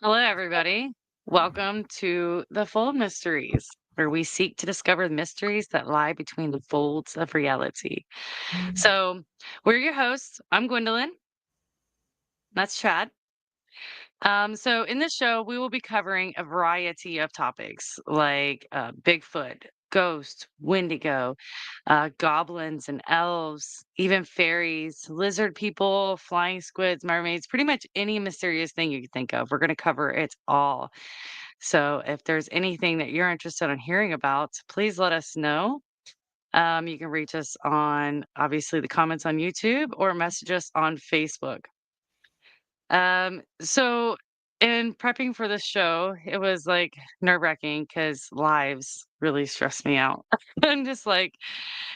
Hello, everybody. Welcome to the Fold Mysteries, where we seek to discover the mysteries that lie between the folds of reality. So, we're your hosts. I'm Gwendolyn. That's Chad. So, in this show, we will be covering a variety of topics like Bigfoot, ghosts, Wendigo, goblins and elves, even fairies, lizard people, flying squids, mermaids, pretty much any mysterious thing you can think of. We're going to cover it all. So if there's anything that you're interested in hearing about, please let us know. You can reach us on obviously the comments on YouTube or message us on Facebook. So in prepping for this show, it was like nerve-wracking because lives really stress me out. I'm just like,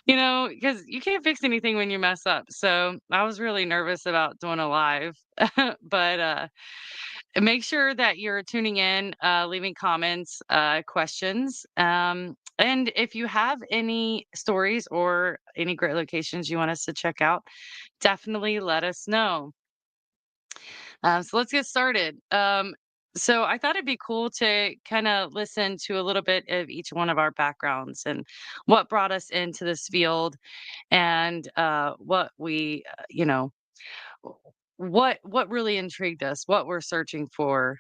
because you can't fix anything when you mess up. So I was really nervous about doing a live, but make sure that you're tuning in, leaving comments, questions. And if you have any stories or any great locations you want us to check out, definitely let us know. So let's get started. So I thought it'd be cool to kind of listen to a little bit of each one of our backgrounds and what brought us into this field and what we, what really intrigued us, what we're searching for.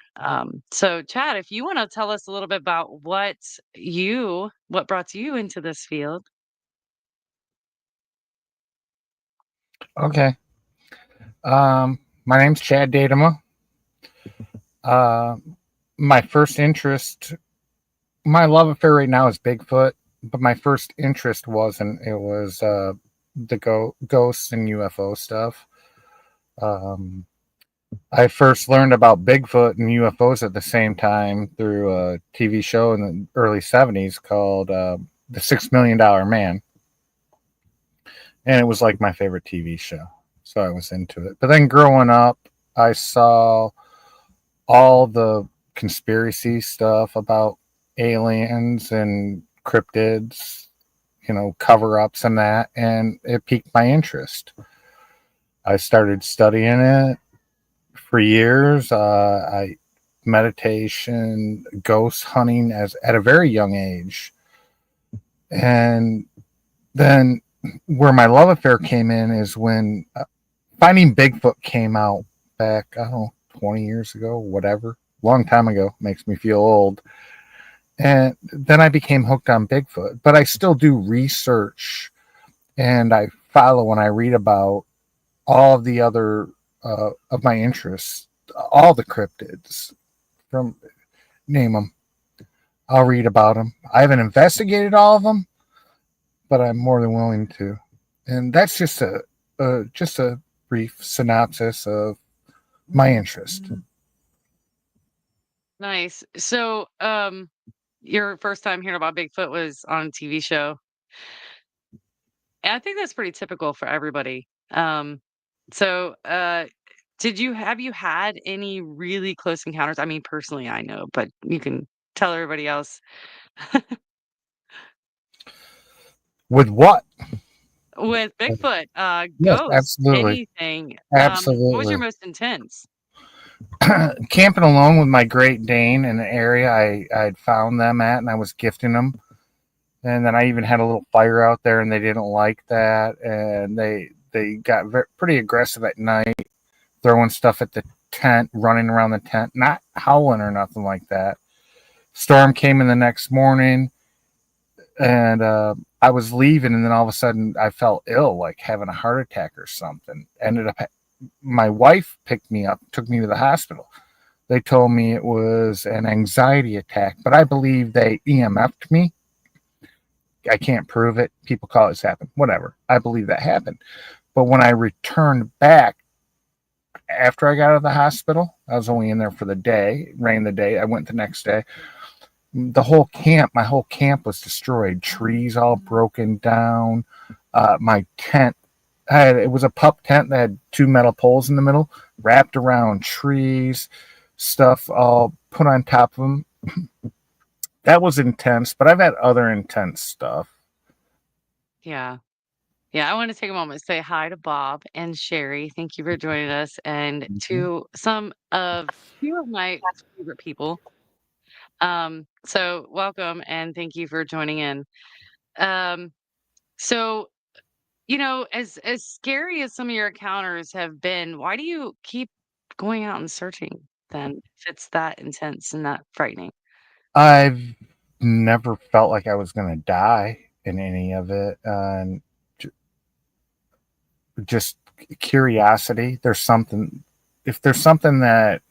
So Chad, if you want to tell us a little bit about what brought you into this field. Okay. My name's Chad Datema. Uh, my first interest, my love affair right now is Bigfoot, but my first interest wasn't. It was the ghosts and UFO stuff. Um, I first learned about Bigfoot and UFOs at the same time through a TV show in the early 70s called The $6 Million Man. And it was like my favorite TV show. So I was into it. But then growing up, I saw all the conspiracy stuff about aliens and cryptids, cover ups and that, and it piqued my interest. I started studying it for years. I meditation, ghost hunting as at a very young age, and then where my love affair came in is when Finding Bigfoot came out back, I don't know, 20 years ago, whatever, long time ago, makes me feel old. And then I became hooked on Bigfoot, but I still do research and I follow and I read about all of the other of my interests, all the cryptids from name them. I'll read about them. I haven't investigated all of them, but I'm more than willing to. And that's just a brief synopsis of my interest. Nice. So your first time hearing about Bigfoot was on a TV show. And I think that's pretty typical for everybody. So have you had any really close encounters? I mean, personally I know, but you can tell everybody else. With what? With Bigfoot, Yes, ghosts, absolutely. anything. What was your Absolutely. most intense? Camping alone with my Great Dane in an area I'd found them at, and I was gifting them. And then I even had a little fire out there, and they didn't like that, and they got pretty aggressive at night, throwing stuff at the tent, running around the tent, not howling or nothing like that. Storm came in the next morning, and I was leaving, and then all of a sudden I felt ill, like having a heart attack or something. Ended up, my wife picked me up, took me to the hospital. They told me it was an anxiety attack, but I believe they EMF'd me. I can't prove it. People call it happened. Whatever. I believe that happened. But when I returned back after I got out of the hospital, I was only in there for the day, rained the day. I went the next day. My whole camp was destroyed. Trees all broken down. My tent, it was a pup tent that had two metal poles in the middle, wrapped around trees, stuff all put on top of them. That was intense, but I've had other intense stuff. Yeah. Yeah, I want to take a moment to say hi to Bob and Sherry. Thank you for joining us, and Mhm. to few of my favorite people. So welcome and thank you for joining in. Um, so as scary as some of your encounters have been, why do you keep going out and searching then if it's that intense and that frightening? I've never felt like I was going to die in any of it. And j- just curiosity. If there's something that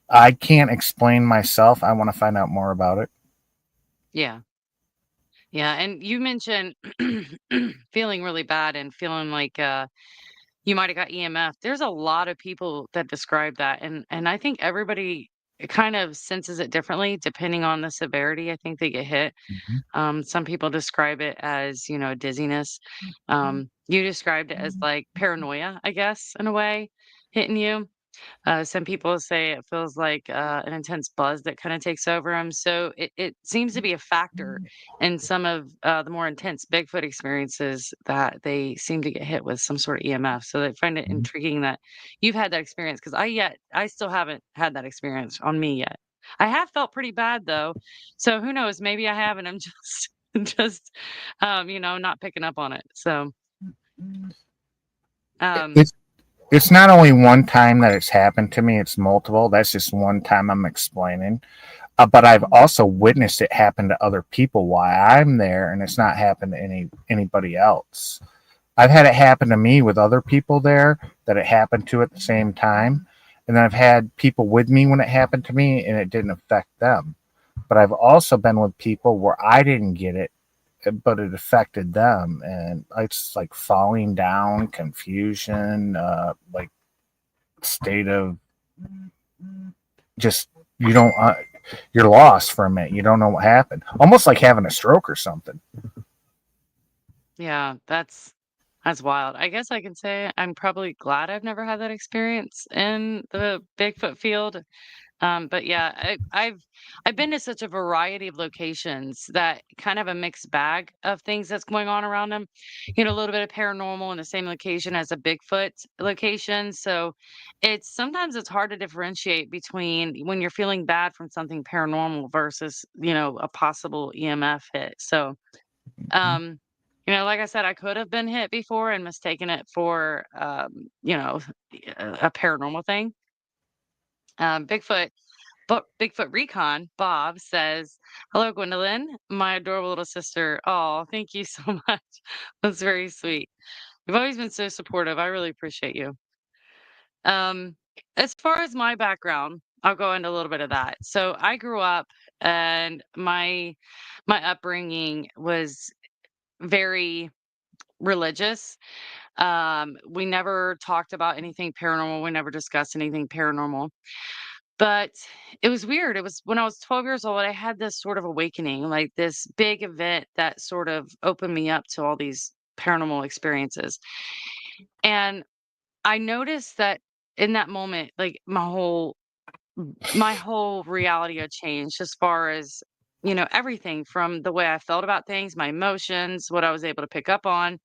I can't explain myself, I want to find out more about it. Yeah. Yeah. And you mentioned feeling really bad and feeling like you might have got EMF. There's a lot of people that describe that, and I think everybody kind of senses it differently depending on the severity. I think they get hit. Mhm. Some people describe it as, dizziness. You described it as like paranoia, I guess, in a way, hitting you. Some people say it feels like an intense buzz that kind of takes over them. So it seems to be a factor in some of the more intense Bigfoot experiences that they seem to get hit with some sort of EMF. So they find it Mhm. intriguing that you've had that experience because I still haven't had that experience on me yet. I have felt pretty bad though. So who knows? Maybe I have and I'm just just not picking up on it. So um It's it's not only one time that it's happened to me; it's multiple. That's just one time I'm explaining. But I've also witnessed it happen to other people while I'm there, and it's not happened to anybody else. I've had it happen to me with other people there that it happened to at the same time. And then I've had people with me when it happened to me and it didn't affect them. But I've also been with people where I didn't get it, but it affected them. And it's like falling down, confusion, like state of just, you don't, you're lost for a minute. You don't know what happened. Almost like having a stroke or something. yeah, that's wild. I guess I can say I'm probably glad I've never had that experience in the Bigfoot field. But yeah, I've been to such a variety of locations that kind of a mixed bag of things that's going on around them. A little bit of paranormal in the same location as a Bigfoot location. So sometimes it's hard to differentiate between when you're feeling bad from something paranormal versus, a possible EMF hit. So um, like I said, I could have been hit before and mistaken it for, a paranormal thing. Bigfoot, but Bigfoot Recon, Bob says, "Hello, Gwendolyn, my adorable little sister. Oh, thank you so much. That's very sweet. You've always been so supportive. I really appreciate you." Um, as far as my background, I'll go into a little bit of that. So I grew up, and my upbringing was very religious. We never talked about anything paranormal. We never discussed anything paranormal. But it was weird. It was when I was 12 years old, I had this sort of awakening, like this big event that sort of opened me up to all these paranormal experiences. And I noticed that in that moment, like my whole reality had changed as far as everything from the way I felt about things, my emotions, what I was able to pick up on.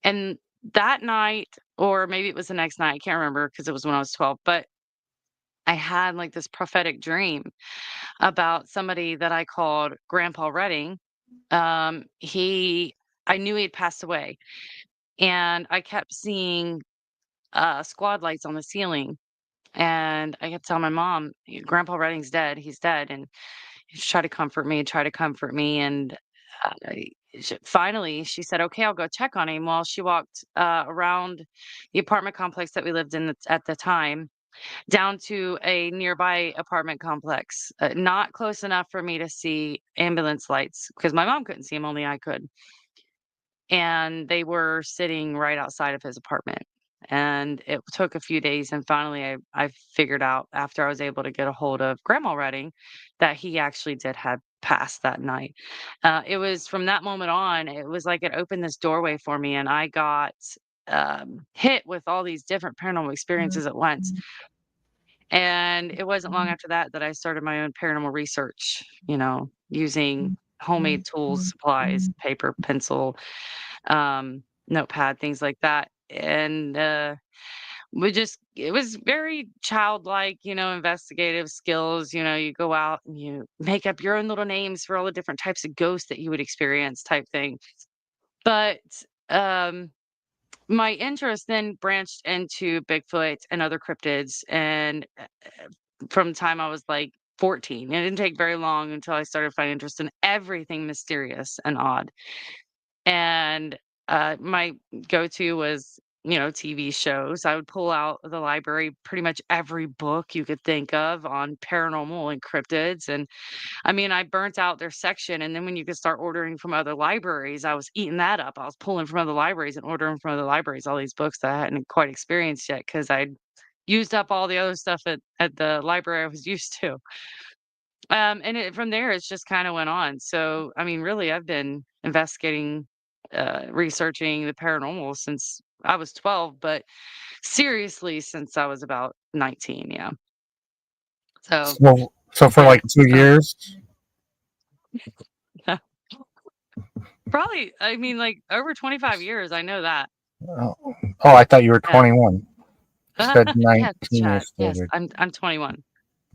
And that night, or maybe it was the next night, I can't remember because it was when I was 12, but I had like this prophetic dream about somebody that I called Grandpa Redding. I knew he had passed away, and I kept seeing squad lights on the ceiling. And I kept telling my mom, Grandpa Redding's dead. He's dead. And she tried to comfort me, try to comfort me. And finally, she said, okay, I'll go check on him. Well, she walked around the apartment complex that we lived in at the time down to a nearby apartment complex, not close enough for me to see ambulance lights because my mom couldn't see them, only I could. And they were sitting right outside of his apartment. And it took a few days, and finally, I figured out after I was able to get a hold of Grandma Redding that he actually did have passed that night. It was from that moment on, it was like it opened this doorway for me, and I got hit with all these different paranormal experiences at once. And it wasn't long after that that I started my own paranormal research, using homemade tools, supplies, paper, pencil, notepad, things like that. And it was very childlike, investigative skills. You go out and you make up your own little names for all the different types of ghosts that you would experience, type thing. But um, my interest then branched into Bigfoot and other cryptids. And from the time I was like 14, it didn't take very long until I started finding interest in everything mysterious and odd. And my go-to was, TV shows. I would pull out of the library pretty much every book you could think of on paranormal and cryptids. And I mean, I burnt out their section. And then when you could start ordering from other libraries, I was eating that up. I was pulling from other libraries and ordering from other libraries all these books that I hadn't quite experienced yet because I'd used up all the other stuff at the library I was used to. And from there, it's just kind of went on. So, I mean, really, I've been investigating, researching the paranormal since I was 12, but seriously, since I was about 19. Yeah. So, So for yeah. like 2 years. Probably, I mean, like over 25 years. I know that. Oh, oh, I thought you were Yeah. 21. You said Yes, 19 Chad. years Yes, later. I'm 21.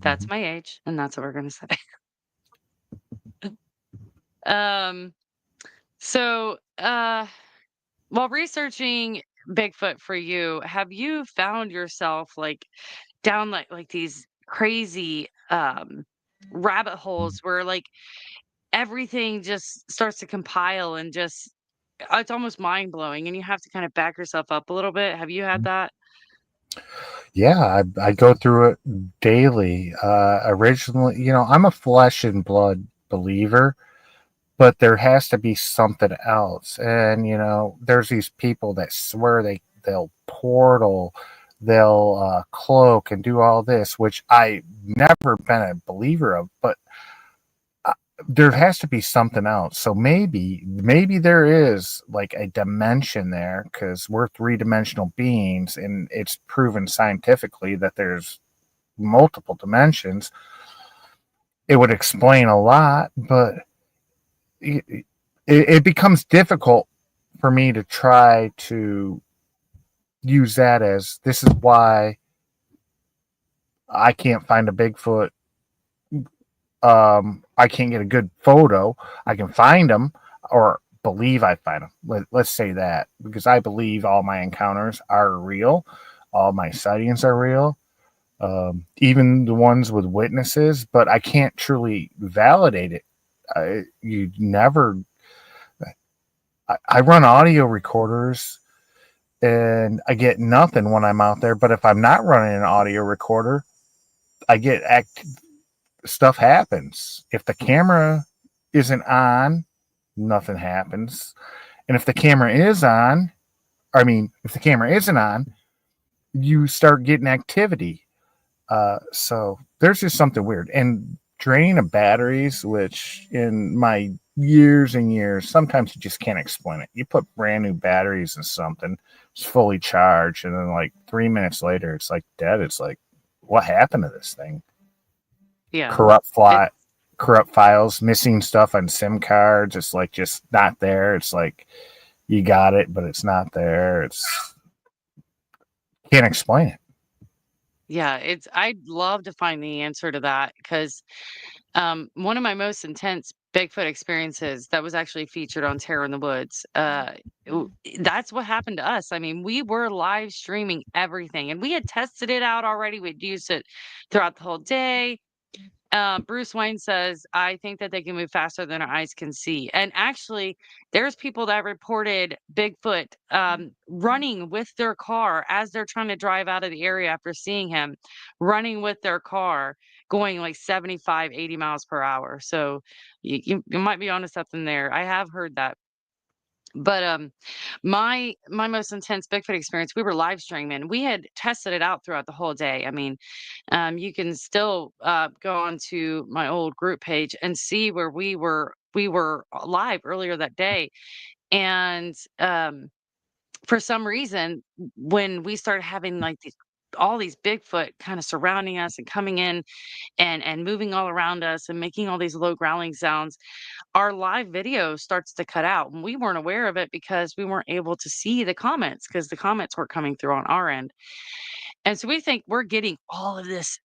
That's Mhm. my age, and that's what we're gonna say. Um, so, while researching Bigfoot for you, have you found yourself like down like these crazy rabbit holes where like everything just starts to compile and just it's almost mind blowing and you have to kind of back yourself up a little bit. Have you had that? Yeah, I go through it daily. Originally, I'm a flesh and blood believer, but there has to be something else. And there's these people that swear they'll portal, they'll cloak and do all this, which I never been a believer of. But there has to be something else. So maybe there is like a dimension there because we're three-dimensional beings, and it's proven scientifically that there's multiple dimensions. It would explain a lot, but it becomes difficult for me to try to use that as this is why I can't find a Bigfoot. I can't get a good photo. I can find them or believe I find them. Let's say that because I believe all my encounters are real, all my sightings are real, even the ones with witnesses. But I can't truly validate it. You never. I run audio recorders and I get nothing when I'm out there. But if I'm not running an audio recorder, I get stuff happens. If the camera isn't on, nothing happens. And if the camera is on, if the camera isn't on, you start getting activity. So there's just something weird. And draining of batteries, which in my years and years, sometimes you just can't explain it. You put brand new batteries in something, it's fully charged, and then like 3 minutes later, it's like dead. It's like, what happened to this thing? Yeah. corrupt It fly, corrupt files, missing stuff on SIM cards. It's like just not there. It's like you got it, but it's not there. It's can't explain it. yeah, I'd love to find the answer to that because one of my most intense Bigfoot experiences that was actually featured on Terror in the Woods. That's what happened to us. I mean, we were live streaming everything, and we had tested it out already. We'd used it throughout the whole day. Bruce Wayne says, "I think that they can move faster than our eyes can see." And actually, there's people that reported Bigfoot running with their car as they're trying to drive out of the area after seeing him, running with their car, going like 75, 80 miles per hour. So you might be onto something there. I have heard that. But my most intense Bigfoot experience, we were live streaming. We had tested it out throughout the whole day. I mean, you can still go onto my old group page and see where we were live earlier that day. And for some reason, when we started having like these all these Bigfoot kind of surrounding us and coming in and moving all around us and making all these low growling sounds, our live video starts to cut out. And we weren't aware of it because we weren't able to see the comments because the comments weren't coming through on our end. And so we think we're getting all of this,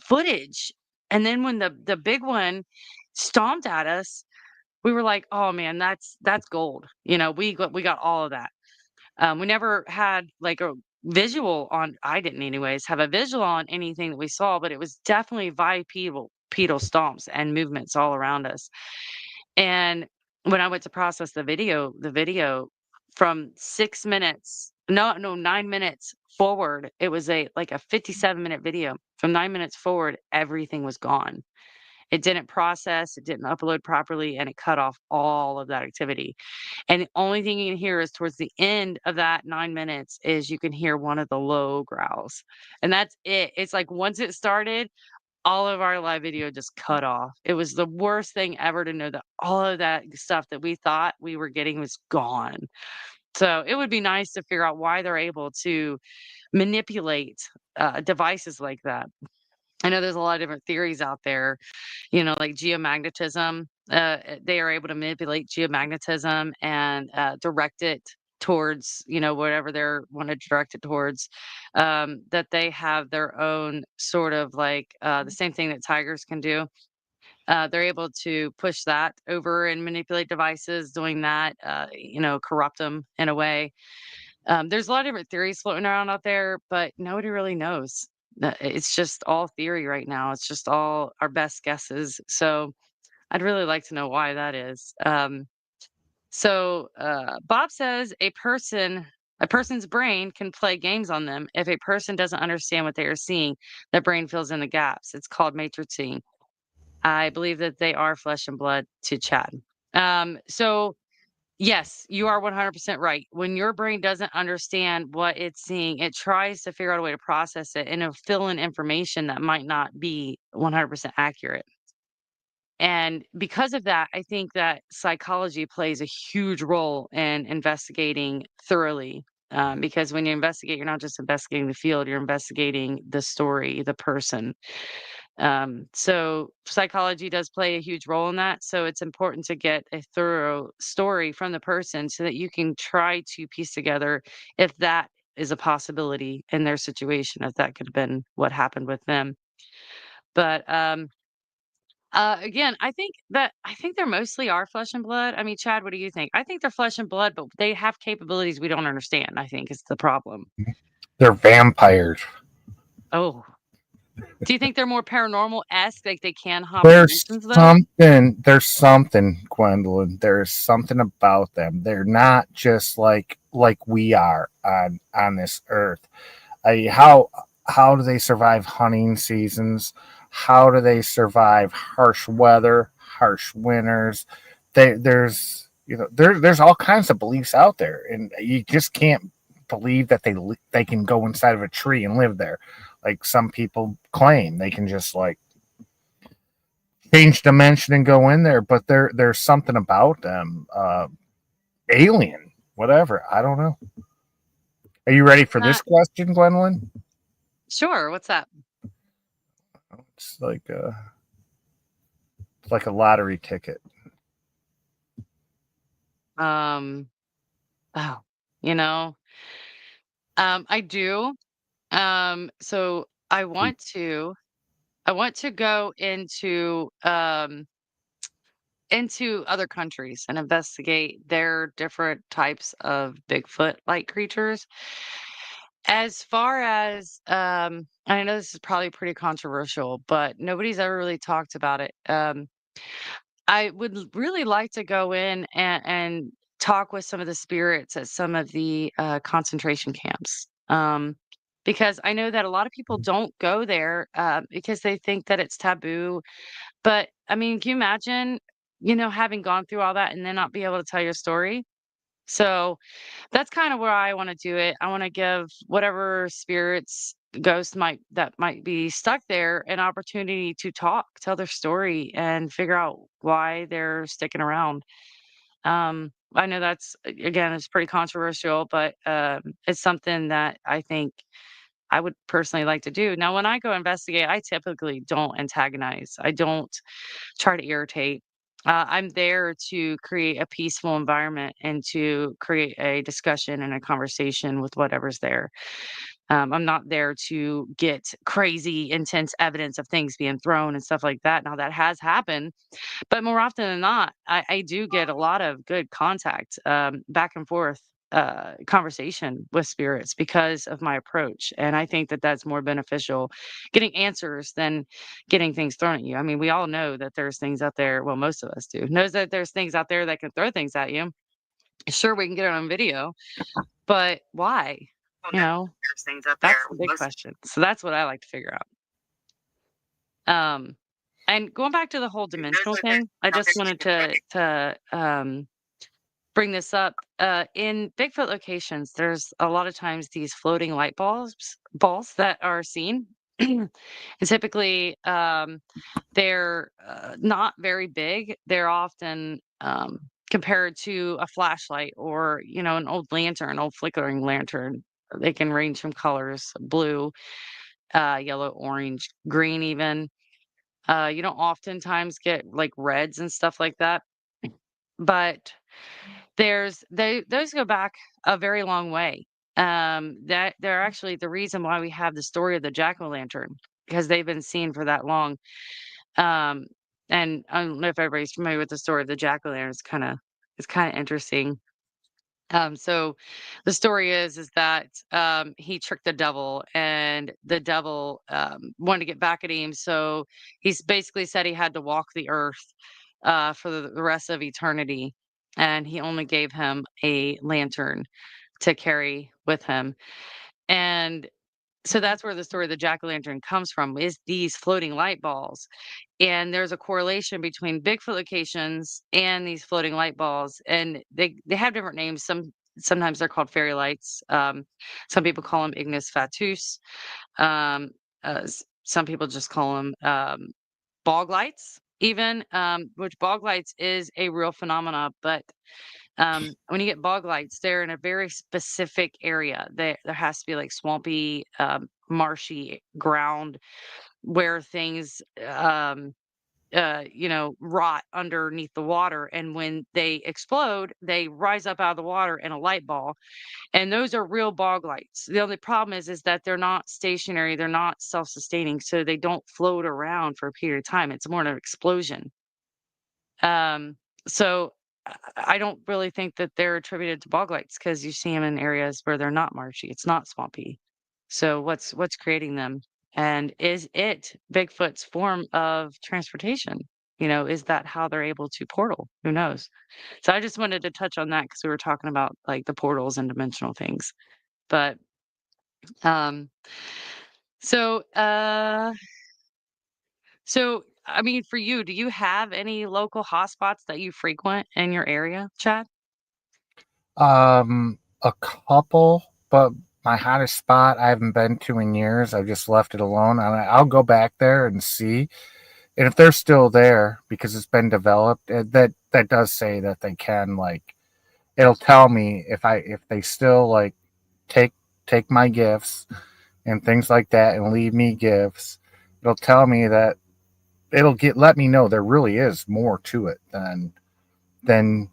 footage. And then when the big one stomped at us, we were like, "Oh man, that's gold." We got all of that. We never had like a visual on. I didn't, anyways, have a visual on anything that we saw, but it was definitely bipedal pedal stomps and movements all around us. And when I went to process the video from 6 minutes, no, 9 minutes forward, it was like a 57-minute video. From 9 minutes forward, everything was gone. It didn't process, it didn't upload properly, and it cut off all of that activity. And the only thing you can hear is towards the end of that 9 minutes is you can hear one of the low growls, and that's it. It's like once it started, all of our live video just cut off. It was the worst thing ever to know that all of that stuff that we thought we were getting was gone. So, it would be nice to figure out why they're able to manipulate, devices like that. I know there's a lot of different theories out there, like geomagnetism. They are able to manipulate geomagnetism and direct it towards, whatever they want to direct it towards. That they have their own sort of like the same thing that tigers can do. They're able to push that over and manipulate devices, doing that, corrupt them in a way. There's a lot of different theories floating around out there, but nobody really knows. It's just all theory right now. It's just all our best guesses. So I'd really like to know why that is. Bob says a person's brain can play games on them. If a person doesn't understand what they are seeing, the brain fills in the gaps. It's called matrixing. I believe that they are flesh and blood to Chad. So yes, you are 100% right. When your brain doesn't understand what it's seeing, it tries to figure out a way to process it and it'll fill in information that might not be 100% accurate. And because of that, I think that psychology plays a huge role in investigating thoroughly. Because when you investigate, you're not just investigating the field, you're investigating the story, the person. So psychology does play a huge role in that. So it's important to get a thorough story from the person so that you can try to piece together if that is a possibility in their situation, if that could have been what happened with them. But again, I think they're mostly are flesh and blood. I mean, Chad, what do you think? I think they're flesh and blood, but they have capabilities we don't understand. I think is the problem. They're vampires. Oh, do you think they're more paranormal-esque, like they can hop There's dimensions though? something, Gwendolyn. There's something about them. They're not just like we are on this earth. How do they survive hunting seasons? How do they survive harsh weather, harsh winters? There's all kinds of beliefs out there, and you just can't believe that they can go inside of a tree and live there, like some people claim. They can just like change dimension and go in there, but there's something about them, alien, whatever. I don't know. Are you ready for Uh, this question, Gwendolyn? sure. What's that? It's like a lottery ticket. Um, oh, you know, I do. So I want to go into other countries and investigate their different types of Bigfoot-like creatures. As far as I know this is probably pretty controversial, but nobody's ever really talked about it. I would really like to go in and talk with some of the spirits at some of the concentration camps. Because I know that a lot of people don't go there because they think that it's taboo. But I mean, can you imagine, having gone through all that and then not be able to tell your story? So that's kind of where I want to do it. I want to give whatever spirits, ghosts that might be stuck there an opportunity to talk, tell their story, and figure out why they're sticking around. I know that's again, it's pretty controversial, but it's something that I think I would personally like to do. Now, when I go investigate, I typically don't antagonize. I don't try to irritate. I'm there to create a peaceful environment and to create a discussion and a conversation with whatever's there. I'm not there to get crazy, intense evidence of things being thrown and stuff like that. Now, that has happened, but more often than not, I do get a lot of good contact, back and forth, conversation with spirits because of my approach. And I think that that's more beneficial getting answers than getting things thrown at you. I mean, we all know that there's things out there. Well, most of us do knows that there's things out there that can throw things at you. Sure, we can get it on video, but why? Well, You know, there's things up that's there. the big question. So that's what I like to figure out. And going back to the whole There's dimensional like there's thing, I out there just wanted to bring this up. In Bigfoot locations, there's a lot of times these floating light balls that are seen. And typically, they're not very big. They're often compared to a flashlight or, an old lantern, old flickering lantern. They can range from colors: blue, yellow, orange, green, even. You don't oftentimes get like reds and stuff like that, but those go back a very long way. That they're actually the reason why we have the story of the jack-o'-lantern, because they've been seen for that long. Um, and I don't know if everybody's familiar with the story of the jack-o'-lantern. It's kinda interesting. So the story is that he tricked the devil, and the devil wanted to get back at him. So he's basically said he had to walk the earth for the rest of eternity, and he only gave him a lantern to carry with him. And so that's where the story of the jack-o'-lantern comes from, is these floating light balls. And there's a correlation between Bigfoot locations and these floating light balls, and they have different names. Sometimes they're called fairy lights. Some people call them ignis fatuus. Some people just call them bog lights, even, which bog lights is a real phenomena. But when you get bog lights, they're in a very specific area. There has to be like swampy, marshy ground where things rot underneath the water. And when they explode, they rise up out of the water in a light ball. And those are real bog lights. The only problem is that they're not stationary, they're not self-sustaining, so they don't float around for a period of time. It's more an explosion. So I don't really think that they're attributed to bog lights, because you see them in areas where they're not marshy, it's not swampy. So what's creating them? And is it Bigfoot's form of transportation? Is that how they're able to portal? Who knows? So I just wanted to touch on that because we were talking about like the portals and dimensional things. But um so uh so I mean, for you, do you have any local hotspots that you frequent in your area, Chad? A couple, but my hottest spot I haven't been to in years. I've just left it alone, and I'll go back there and see. And if they're still there because it's been developed, that does say that they can, like, it'll tell me if they still like take take my gifts and things like that and leave me gifts. It'll tell me that let me know there really is more to it than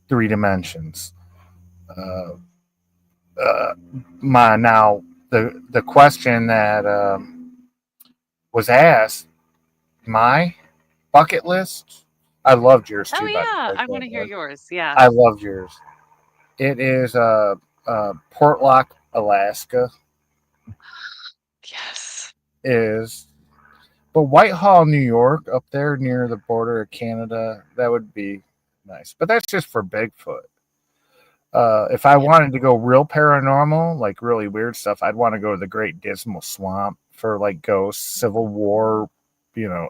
three dimensions. Uh, uh, my now the question that was asked, my bucket list. I loved yours Oh too, by the yeah, way. I want to hear yours. Yeah. I loved yours. It is Portlock, Alaska. Yes. Is but Whitehall, New York, up there near the border of Canada, that would be nice. But that's just for Bigfoot. If I Yeah. wanted to go real paranormal, like really weird stuff, I'd want to go to the Great Dismal Swamp for like ghosts, Civil War,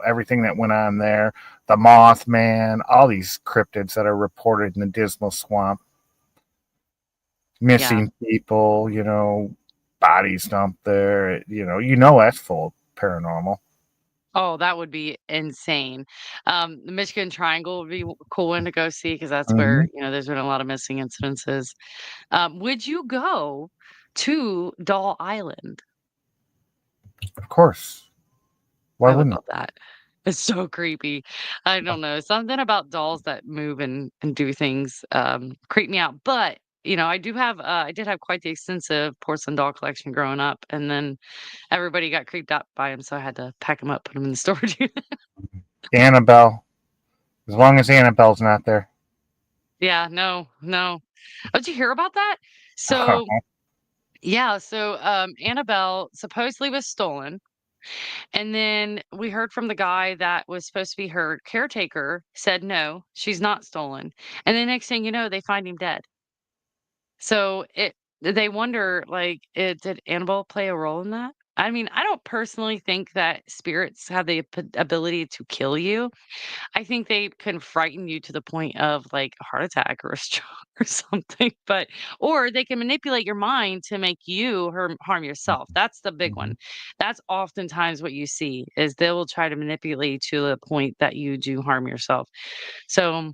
everything that went on there, the Mothman, all these cryptids that are reported in the Dismal Swamp, Yeah. missing people, bodies dumped there, that's full of paranormal. Oh, that would be insane. The Michigan Triangle would be a cool one to go see, because that's Hmm. where, there's been a lot of missing incidences. Would you go? to Doll Island. Of course. Why I would wouldn't love that. It's so creepy. I don't know, something about dolls that move and do things, creep me out, but, I did have quite the extensive porcelain doll collection growing up, and then everybody got creeped out by them, so I had to pack them up, put them in the storage unit. it? Annabelle. As long as Annabelle's not there. Yeah, no, no. Oh, did you hear about that? So, yeah, so, Annabelle supposedly was stolen. And then we heard from the guy that was supposed to be her caretaker said, "No, she's not stolen." And the next thing you know, they find him dead. So they wonder, like, did Annabelle play a role in that? I mean, I don't personally think that spirits have the ability to kill you. I think they can frighten you to the point of like a heart attack or a stroke or something, but or they can manipulate your mind to make you harm yourself. That's the big one. Mhm. That's oftentimes what you see is they will try to manipulate you to the point that you do harm yourself. So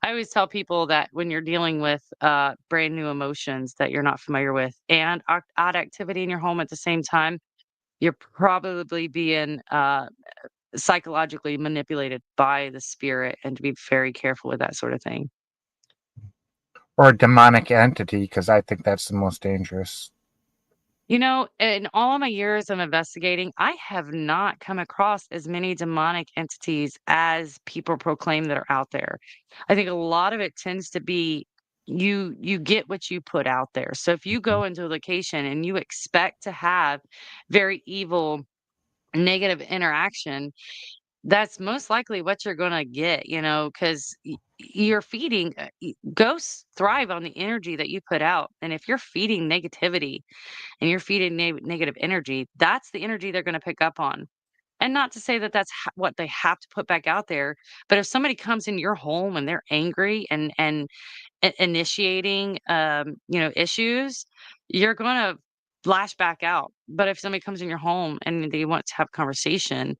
I always tell people that when you're dealing with brand new emotions that you're not familiar with and odd activity in your home at the same time, you're probably being psychologically manipulated by the spirit and to be very careful with that sort of thing. Or a demonic entity, because I think that's the most dangerous. In all of my years of investigating, I have not come across as many demonic entities as people proclaim that are out there. I think a lot of it tends to be you get what you put out there. So if you go into a location and you expect to have very evil negative interaction, that's most likely what you're gonna get, 'cause you're feeding ghosts thrive on the energy that you put out, and if you're feeding negativity and you're feeding negative energy, that's the energy they're gonna pick up on. And not to say that that's what they have to put back out there, but if somebody comes in your home and they're angry and initiating, issues, you're gonna lash back out. But if somebody comes in your home and they want to have conversation,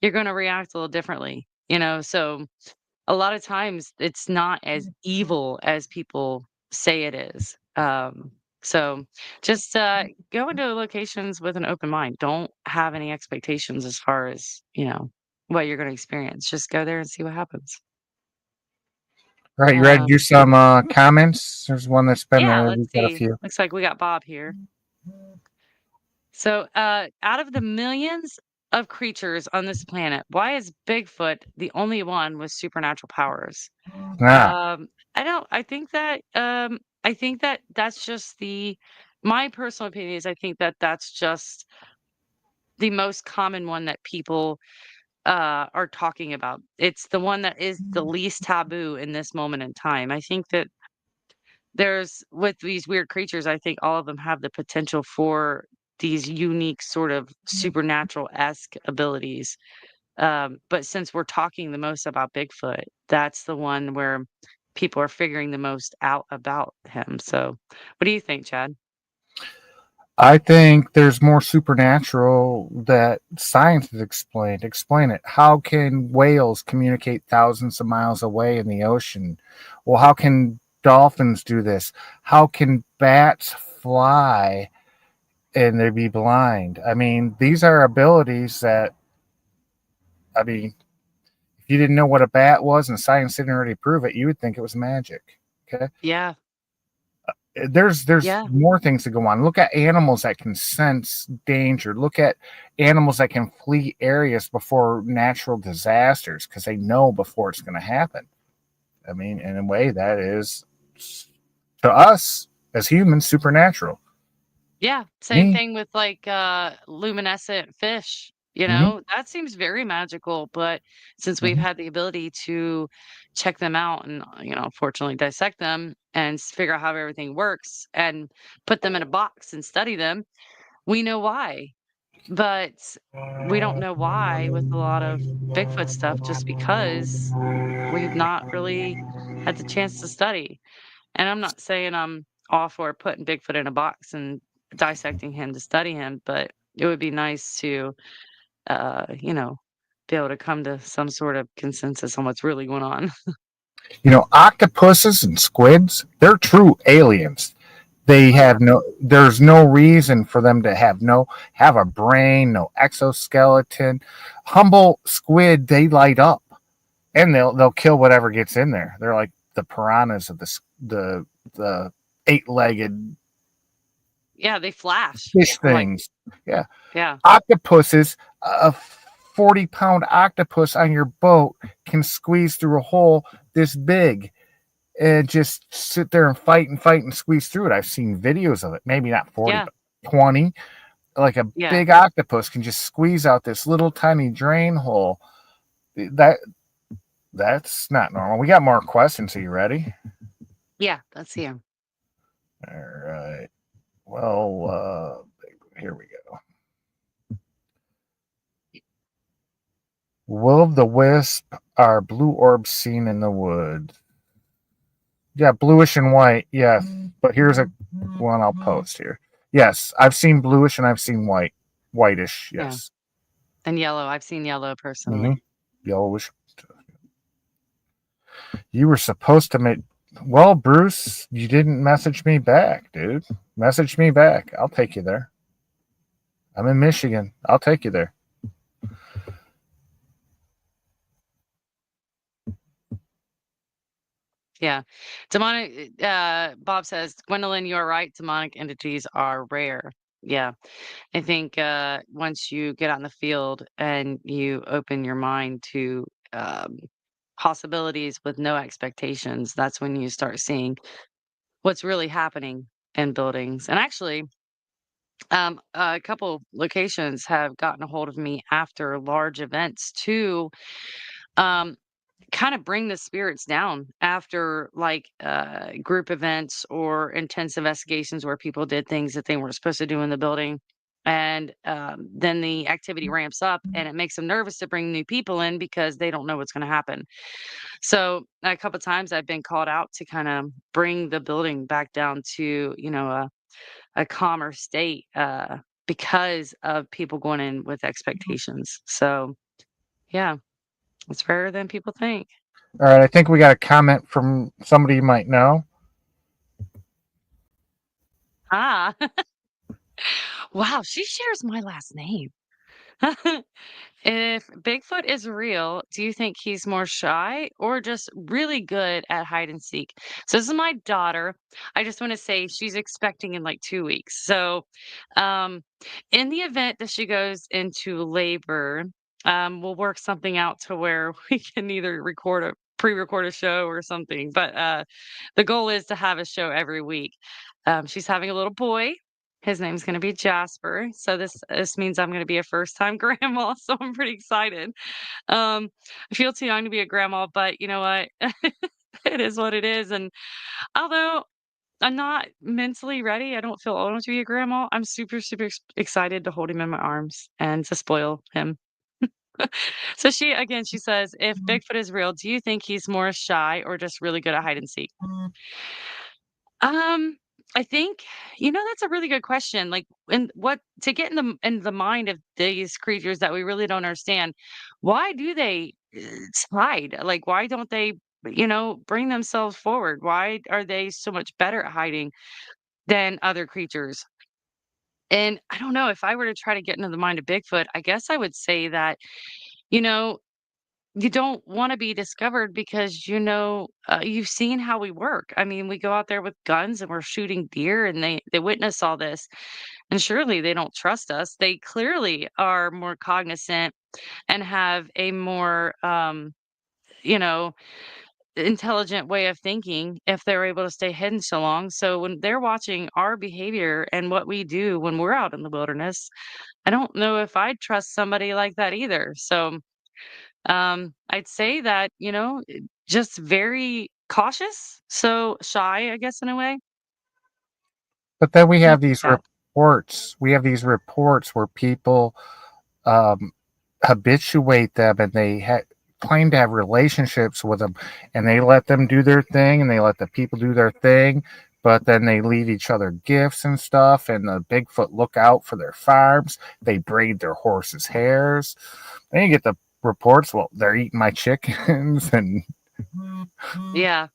you're gonna react a little differently, So, a lot of times, it's not as evil as people say it is. So just, go into locations with an open mind. Don't have any expectations as far as, what you're gonna experience. Just go there and see what happens. All right, you ready to do Um, some comments? There's one that's been yeah, there. let's We've got a see. few. Looks like we got Bob here. So, out of the millions of creatures on this planet, why is Bigfoot the only one with supernatural powers? Ah, I think that that's just my personal opinion is I think that that's just the most common one that people are talking about. It's the one that is the least taboo in this moment in time. I think that there's with these weird creatures, I think all of them have the potential for these unique sort of supernatural-esque abilities. But since we're talking the most about Bigfoot, that's the one where people are figuring the most out about him. So, what do you think, Chad? I think there's more supernatural that science has explained. Explain it. How can whales communicate thousands of miles away in the ocean? Well, how can dolphins do this? How can bats fly and they be blind? I mean, these are abilities that, I mean, if you didn't know what a bat was and science didn't already prove it, you would think it was magic. Okay. Yeah, There's yeah, more things to go on. Look at animals that can sense danger. Look at animals that can flee areas before natural disasters because they know before it's going to happen. I mean, in a way, that is to us as humans supernatural. yeah. Same Me, thing with like luminescent fish. mm-hmm. That seems very magical. But since we've Mm-hmm. had the ability to check them out and, fortunately dissect them and figure out how everything works and put them in a box and study them, we know why. But we don't know why with a lot of Bigfoot stuff just because we've not really had the chance to study. And I'm not saying I'm all for putting Bigfoot in a box and dissecting him to study him, but it would be nice to, uh, you know, be able to come to some sort of consensus on what's really going on. Octopuses and squids, they're true aliens. They have no. There's no reason for them to have a brain, no exoskeleton. Humble squid, they light up, and they'll kill whatever gets in there. They're like the piranhas of the 8-legged Yeah, they flash. fish I'm like, things. Yeah, yeah, octopuses. A 40-pound octopus on your boat can squeeze through a hole this big and just sit there and fight and squeeze through it. I've seen videos of it. Maybe not 40, yeah, but 20. Like a yeah, big octopus can just squeeze out this little tiny drain hole. That that's not normal. We got more questions. Are you ready? yeah. Let's see him. All right. Well, here we go. Will of the wisp are blue orbs seen in the woods? Yeah, bluish and white. Yes, but here's a one I'll post here. Yes, I've seen bluish and I've seen whitish. Yeah, Yes. and yellow. I've seen yellow Mm-hmm. personally. Yellowish. You were supposed to make. Well, Bruce, you didn't message me back, dude. Message me back. I'll take you there. I'm in Michigan. I'll take you there. Yeah. Demonic Bob says, Gwendolyn, you're right. Demonic entities are rare. Yeah. I think once you get out in the field and you open your mind to possibilities with no expectations, that's when you start seeing what's really happening in buildings. And actually, a couple locations have gotten a hold of me after large events to um, kind of bring the spirits down after like group events or intense investigations where people did things that they weren't supposed to do in the building. And then the activity ramps up and it makes them nervous to bring new people in because they don't know what's going to happen. So a couple times I've been called out to kind of bring the building back down to, a calmer state because of people going in with expectations. So yeah, it's rarer than people think. All right. I think we got a comment from somebody you might know. Ah, wow, she shares my last name. If Bigfoot is real, do you think he's more shy or just really good at hide and seek? So this is my daughter. I just want to say she's expecting in like 2 weeks. So, um, in the event that she goes into labor, we'll work something out to where we can either pre-record a show or something. But the goal is to have a show every week. She's having a little boy. His name's gonna be Jasper, so this means I'm gonna be a first-time grandma, so I'm pretty excited. I feel too young to be a grandma, but you know what? It is what it is, and although I'm not mentally ready, I don't feel old enough to be a grandma, I'm super, super excited to hold him in my arms and to spoil him. So she says, "If Bigfoot is real, do you think he's more shy or just really good at hide and seek?" Um, I think, that's a really good question. Like, and what to get in the mind of these creatures that we really don't understand. Why do they hide? Like, why don't they, bring themselves forward? Why are they so much better at hiding than other creatures? And I don't know if I were to try to get into the mind of Bigfoot, I guess I would say that, you know, you don't wanna be discovered because, you've seen how we work. I mean, we go out there with guns and we're shooting deer and they witness all this, and surely they don't trust us. They clearly are more cognizant and have a more, you know, intelligent way of thinking if they're able to stay hidden so long. So when they're watching our behavior and what we do when we're out in the wilderness, I don't know if I'd trust somebody like that either. So I'd say that, just very cautious, so shy, I guess, in a way. But then we What do you have think, these Chad? reports. We have these reports where people um, habituate them and they claim to have relationships with them, and they let them do their thing and they let the people do their thing, but then they leave each other gifts and stuff, and the Bigfoot look out for their farms. They braid their horses' hairs. Then you get the reports, well, they're eating my chickens, and Yeah,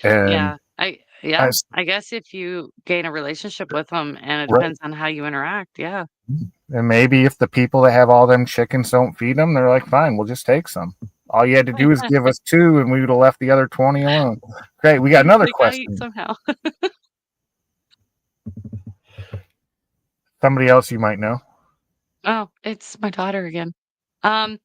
and yeah. Yeah, As I guess if you gain a relationship with them, and it right. depends on how you interact, yeah. And maybe if the people that have all them chickens don't feed them, they're like, fine, we'll just take some. All you had to do is give us two, and we would have left the other 20 alone. Great. We got another They gotta eat question. somehow. Somebody else you might know. Oh, it's my daughter again. Um,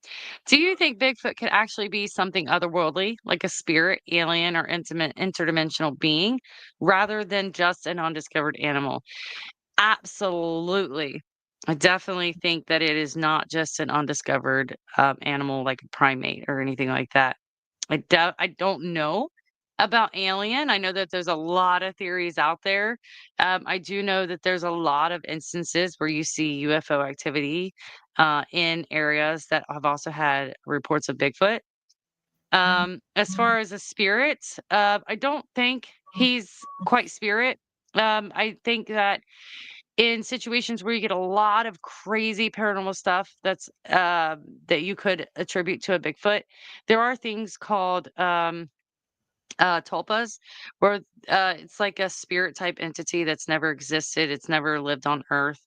do you think Bigfoot could actually be something otherworldly, like a spirit, alien, or intimate interdimensional being, rather than just an undiscovered animal? Absolutely. I definitely think that it is not just an undiscovered animal like a primate or anything like that. I don't know about alien. I know that there's a lot of theories out there. I do know that there's a lot of instances where you see UFO activity in areas that have also had reports of Bigfoot. As far as a spirit, I don't think he's quite spirit. I think that in situations where you get a lot of crazy paranormal stuff that you could attribute to a Bigfoot, there are things called tulpas, where it's like a spirit type entity that's never existed, it's never lived on Earth,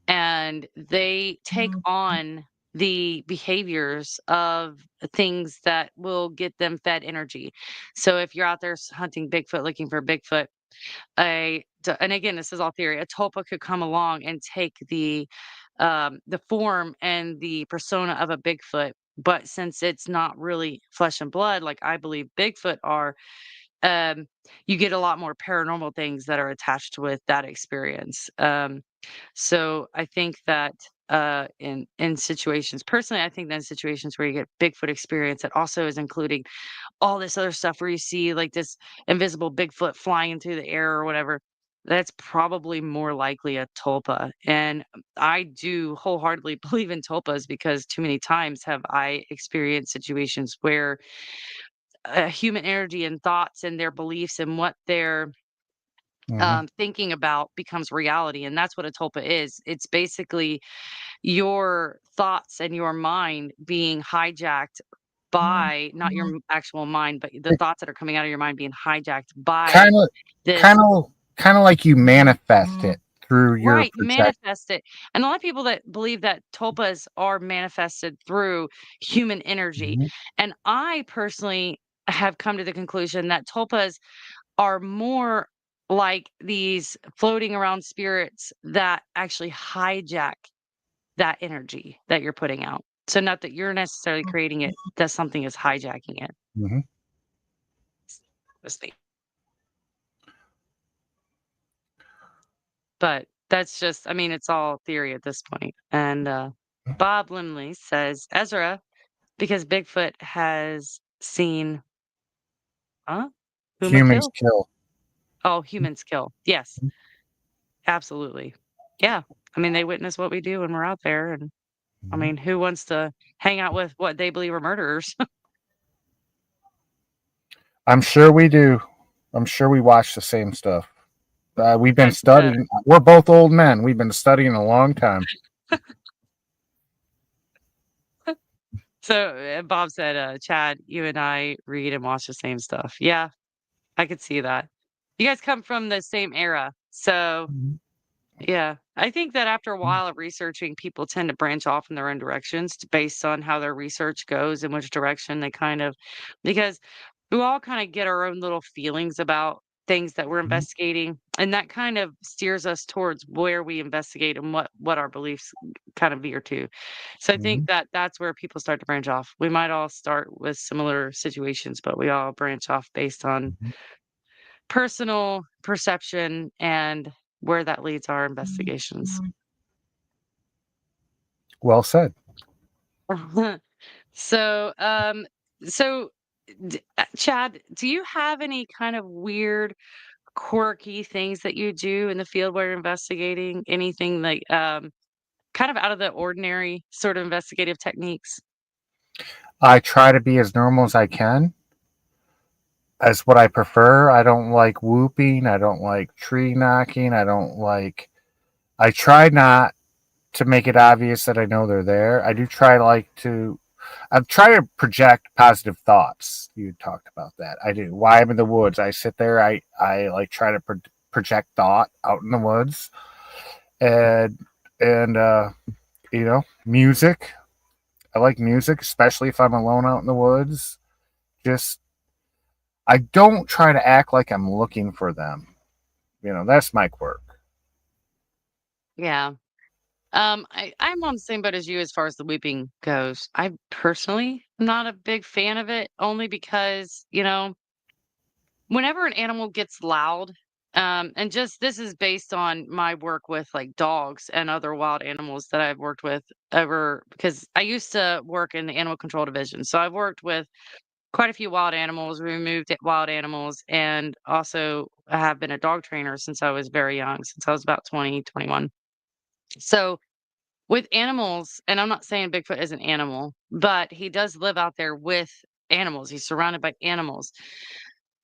and they take on the behaviors of things that will get them fed energy. So if you're out there hunting Bigfoot, looking for Bigfoot, and again, this is all theory, a tulpa could come along and take the form and the persona of a Bigfoot, but since it's not really flesh and blood like I believe Bigfoot are, um, you get a lot more paranormal things that are attached with that experience. So I think that in situations personally, I think that in situations where you get Bigfoot experience, it also is including all this other stuff where you see like this invisible Bigfoot flying through the air or whatever. That's probably more likely a tulpa. And I do wholeheartedly believe in tulpas because too many times have I experienced situations where human energy and thoughts and their beliefs and what they're Hmm. thinking about becomes reality. And that's what a tulpa is. It's basically your thoughts and your mind being hijacked by not your actual mind, but the thoughts that are coming out of your mind being hijacked by Kind of, kind this. of, kind of like you manifest it through your Right, you project. manifest it. And a lot of people that believe that tulpas are manifested through human energy. Mhm. And I personally have come to the conclusion that tulpas are more like these floating around spirits that actually hijack that energy that you're putting out. So not that you're necessarily creating it, that something is hijacking it. Mhm. Let's see. But that's just, I mean, it's all theory at this point. And Bob Limley says Ezra, because Bigfoot has seen, huh? Huma Humans kill? kill. Oh, humans kill. Yes, absolutely. Yeah. I mean, they witness what we do when we're out there. And I Mhm. mean, who wants to hang out with what they believe are murderers? I'm sure we do. I'm sure we watch the same stuff. We've been but studying. We're both old men. We've been studying a long time. So Bob said, Chad, you and I read and watch the same stuff. Yeah, I could see that. You guys come from the same era. So Mhm. yeah, I think that after a while of researching, people tend to branch off in their own directions based on how their research goes and which direction they kind of, because we all kind of get our own little feelings about things that we're Mhm. investigating, and that kind of steers us towards where we investigate and what our beliefs kind of veer to. So I think Mhm. that that's where people start to branch off. We might all start with similar situations, but we all branch off based on Mhm. personal perception and where that leads our investigations. Well said. So, so Chad, do you have any kind of weird, quirky things that you do in the field where you're investigating? Anything like kind of out of the ordinary sort of investigative techniques? I try to be as normal as I can, as what I prefer. I don't like whooping. I don't like tree knocking. I don't like. I try not to make it obvious that I know they're there. I do try like to. I try to project positive thoughts. You talked about that. I do. Why I'm in the woods. I sit there. I like try to project thought out in the woods, and and music. I like music, especially if I'm alone out in the woods. Just I don't try to act like I'm looking for them. That's my quirk. Yeah. I'm on the same boat as you as far as the weeping goes. I personally am not a big fan of it, only because, whenever an animal gets loud, and just this is based on my work with like dogs and other wild animals that I've worked with over because I used to work in the animal control division. So I've worked with quite a few wild animals, removed wild animals, and also I have been a dog trainer since I was very young, since I was about 20, 21. So with animals, and I'm not saying Bigfoot is an animal, but he does live out there with animals. He's surrounded by animals.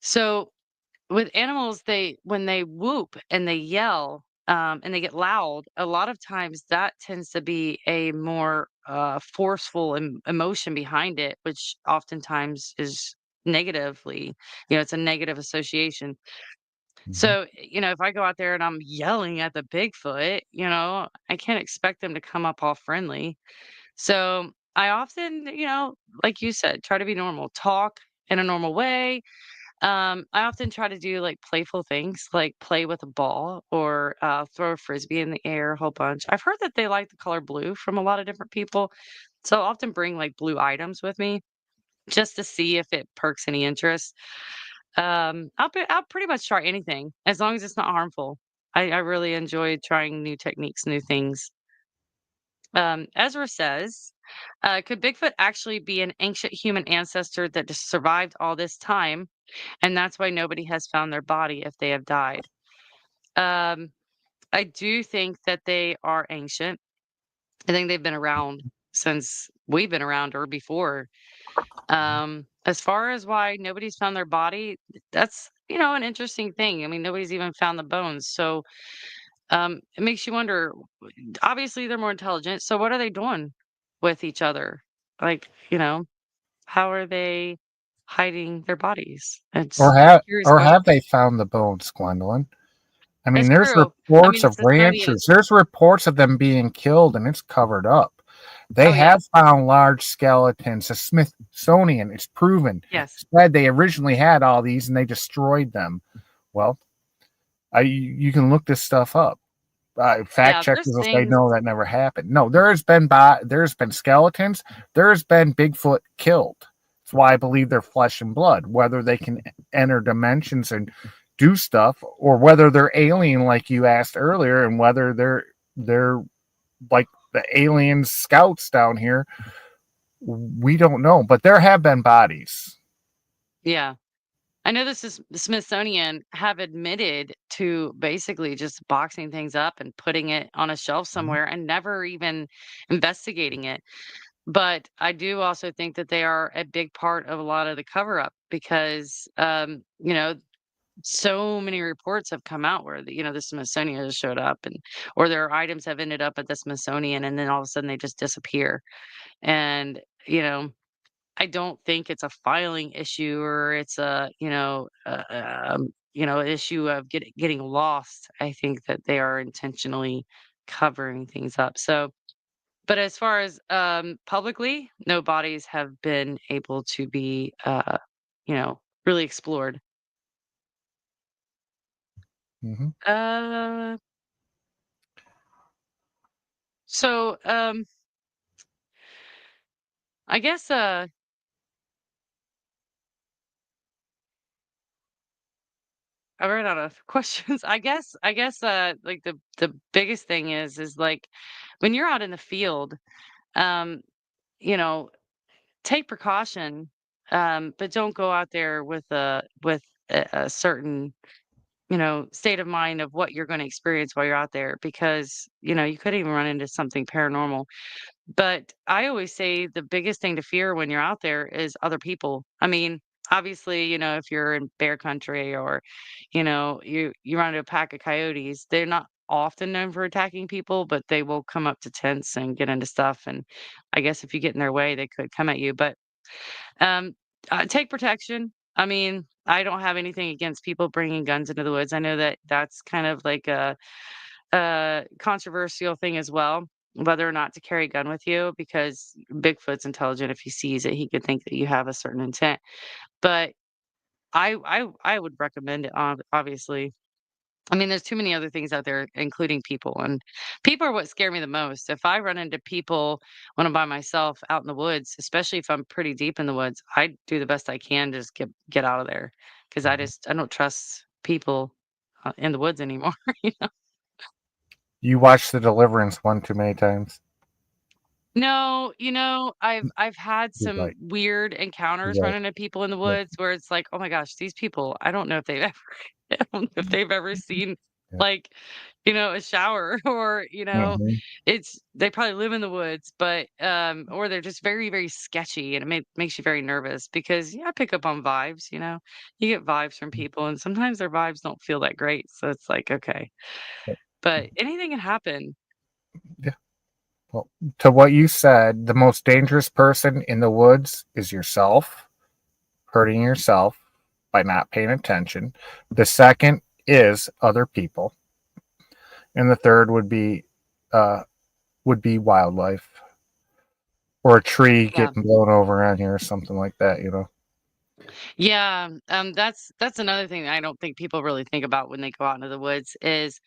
So with animals, they when they whoop and they yell, and they get loud, a lot of times that tends to be a more forceful emotion behind it, which oftentimes is negatively, it's a negative association. Hmm. So, if I go out there and I'm yelling at the Bigfoot, I can't expect them to come up all friendly. So I often, like you said, try to be normal, talk in a normal way. I often try to do like playful things, like play with a ball or throw a frisbee in the air a whole bunch. I've heard that they like the color blue from a lot of different people. So I'll often bring like blue items with me just to see if it perks any interest. I'll pretty much try anything as long as it's not harmful. I really enjoy trying new techniques, new things. Ezra says, could Bigfoot actually be an ancient human ancestor that just survived all this time? And that's why nobody has found their body if they have died. Um, I do think that they are ancient. I think they've been around since we've been around or before. As far as why nobody's found their body, that's, an interesting thing. I mean, nobody's even found the bones. So it makes you wonder, obviously they're more intelligent. So what are they doing with each other? Like, how are they hiding their bodies? Or It's have curious or question. have they found the bones, Gwendolyn? I mean, It's there's true. I reports mean, the of Smithsonian is ranchers. There's reports of them being killed, and it's covered up. They oh, yeah. have found large skeletons. The Smithsonian, it's proven, Yes. said they originally had all these and they destroyed them. Well, you can look this stuff up. Fact Yeah, checkers there's will say things no, that never happened. No, there's been skeletons. There's been Bigfoot killed. That's why I believe they're flesh and blood. Whether they can enter dimensions and do stuff, or whether they're alien, like you asked earlier, and whether they're like the alien scouts down here, we don't know. But there have been bodies. yeah. I know this is the Smithsonian have admitted to basically just boxing things up and putting it on a shelf Mhm. somewhere and never even investigating it. But I do also think that they are a big part of a lot of the cover up because, so many reports have come out where the Smithsonian has showed up and or their items have ended up at the Smithsonian and then all of a sudden they just disappear. And, I don't think it's a filing issue or it's a, issue of getting lost. I think that they are intentionally covering things up. So, but as far as publicly, no bodies have been able to be, really explored. Mhm. Uh, so I guess I ran out of questions. I guess like the biggest thing is like when you're out in the field, um, you know, take precaution, but don't go out there with a certain, state of mind of what you're going to experience while you're out there because, you could even run into something paranormal. But I always say the biggest thing to fear when you're out there is other people. I mean, obviously, if you're in bear country or, you run into a pack of coyotes, they're not often known for attacking people, but they will come up to tents and get into stuff, and I guess if you get in their way, they could come at you, but, um, take protection. I mean, I don't have anything against people bringing guns into the woods. I know that that's kind of like a controversial thing as well, whether or not to carry a gun with you, because Bigfoot's intelligent. If he sees it, he could think that you have a certain intent. But I would recommend it, obviously. I mean, there's too many other things out there, including people, and people are what scare me the most. If I run into people when I'm by myself out in the woods, especially if I'm pretty deep in the woods, I do the best I can to just get out of there, because I don't trust people in the woods anymore. You know? You watched The Deliverance one too many times. No, I've had You're some right. weird You're encounters right. running into people in the Yeah. woods where it's like, oh my gosh, these people, I don't know if they've ever I don't know if they've ever seen Yeah. like, a shower or, Hmm. it's they probably live in the woods, but or they're just very, very sketchy and makes you very nervous because I pick up on vibes, you know. You get vibes from people and sometimes their vibes don't feel that great. So it's like, okay. But anything can happen. Yeah. Well, to what you said, the most dangerous person in the woods is yourself, hurting yourself by not paying attention. The second is other people, and the third uh, would be wildlife or a tree Yeah. getting blown over on you or something like that. Yeah, that's another thing I don't think people really think about when they go out into the woods is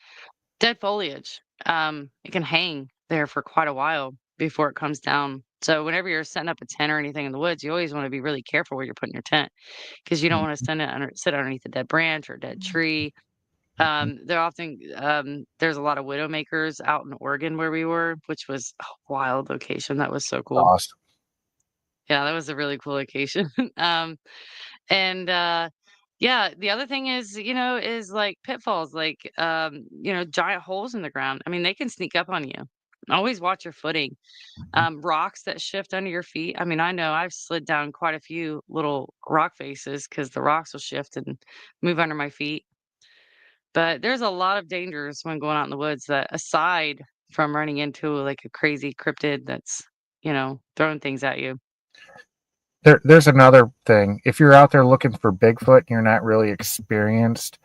dead foliage. It can hang there for quite a while before it comes down. So whenever you're setting up a tent or anything in the woods, you always want to be really careful where you're putting your tent because you don't want to sit underneath a dead branch or a dead tree. There's a lot of widowmakers out in Oregon where we were, which was a wild location. That was so cool. Awesome. Yeah, that was a really cool location. And, yeah, the other thing is, is like pitfalls, like, giant holes in the ground. I mean, they can sneak up on you. Always watch your footing. Rocks that shift under your feet. I mean, I know I've slid down quite a few little rock faces because the rocks will shift and move under my feet. But there's a lot of dangers when going out in the woods that aside from running into like a crazy cryptid that's, throwing things at you. There's another thing. If you're out there looking for Bigfoot and you're not really experienced,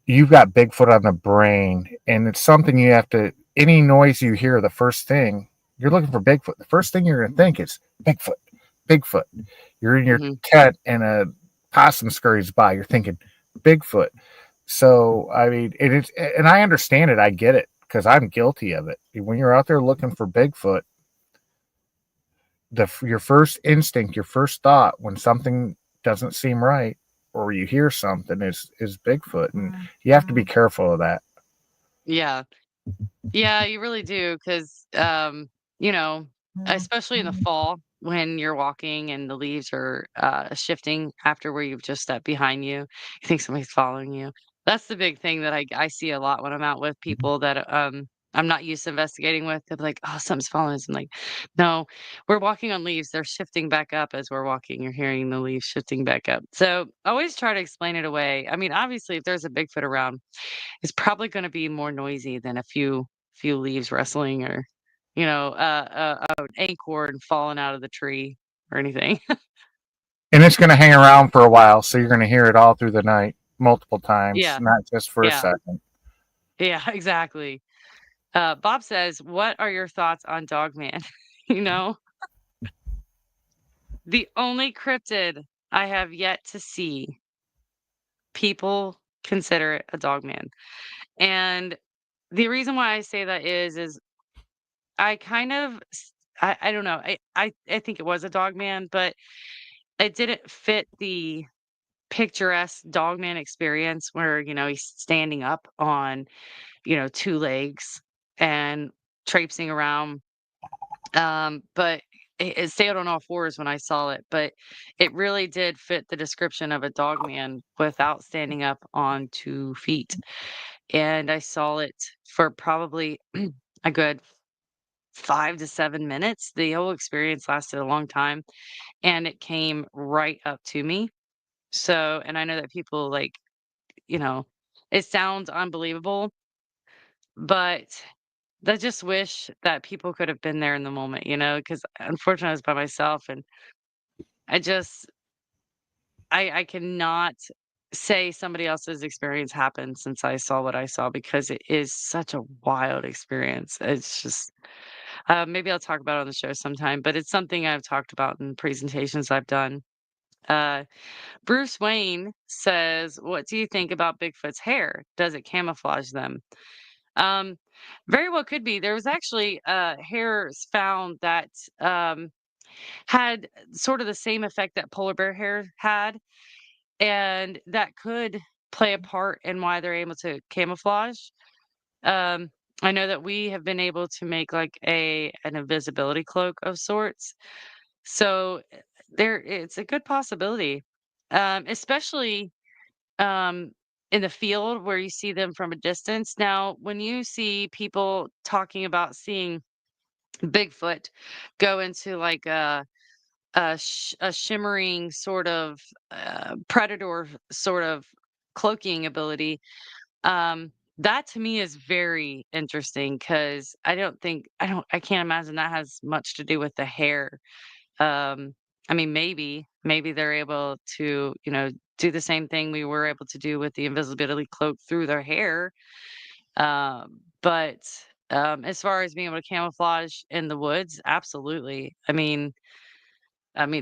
you've got Bigfoot on the brain, and it's something you have to. Any noise you hear, the first thing you're looking for Bigfoot. The first thing you're going to think is Bigfoot, Bigfoot. You're in your Hmm. tent and a possum scurries by. You're thinking Bigfoot. So I mean, it is, and I understand it. I get it because I'm guilty of it. When you're out there looking for Bigfoot, your first instinct, your first thought when something doesn't seem right or you hear something is Bigfoot, and you have to be careful of that. Yeah. Yeah, you really do, 'cause, you know, especially in the fall when you're walking and the leaves are, shifting after where you've just stepped behind you, you think somebody's following you. That's the big thing that I see a lot when I'm out with people that, I'm not used to investigating with. They're like, "Oh, something's following us." I'm like, "No, we're walking on leaves. They're shifting back up as we're walking. You're hearing the leaves shifting back up." So, always try to explain it away. I mean, obviously, if there's a Bigfoot around, it's probably gonna be more noisy than a few leaves rustling or, an acorn falling out of the tree or anything. And it's going to hang around for a while, so you're going to hear it all through the night, multiple times, Yeah, not just for a yeah, second. yeah, exactly. Bob says, "What are your thoughts on Dogman?" You know, the only cryptid I have yet to see, people consider it a Dogman. And the reason why I say that is I kind of I don't know. I think it was a Dogman, but it didn't fit the picturesque dogman experience where, he's standing up on, 2 legs and traipsing around. But it stayed on all fours when I saw it, but it really did fit the description of a dogman without standing up on 2 feet. And I saw it for probably a good 5 to 7 minutes. The whole experience lasted a long time, and it came right up to me. So and I know that people, like, you know, it sounds unbelievable, but I just wish that people could have been there in the moment, because unfortunately I was by myself and I just I cannot say somebody else's experience happened since I saw what I saw because it is such a wild experience. It's just maybe I'll talk about it on the show sometime, but it's something I've talked about in presentations I've done. Uh, Bruce Wayne says, "What do you think about Bigfoot's hair? Does it camouflage them?" Um, Very well could be. There was actually hairs found that had sort of the same effect that polar bear hair had, and that could play a part in why they're able to camouflage. Um, I know that we have been able to make like an invisibility cloak of sorts. So there it's a good possibility. Especially um in the field where you see them from a distance. Now, when you see people talking about seeing Bigfoot go into like a shimmering sort of predator sort of cloaking ability, that to me is very interesting because I can't imagine that has much to do with the hair. um I mean, maybe they're able to do the same thing we were able to do with the invisibility cloak through their hair. But as far as being able to camouflage in the woods, absolutely. I mean,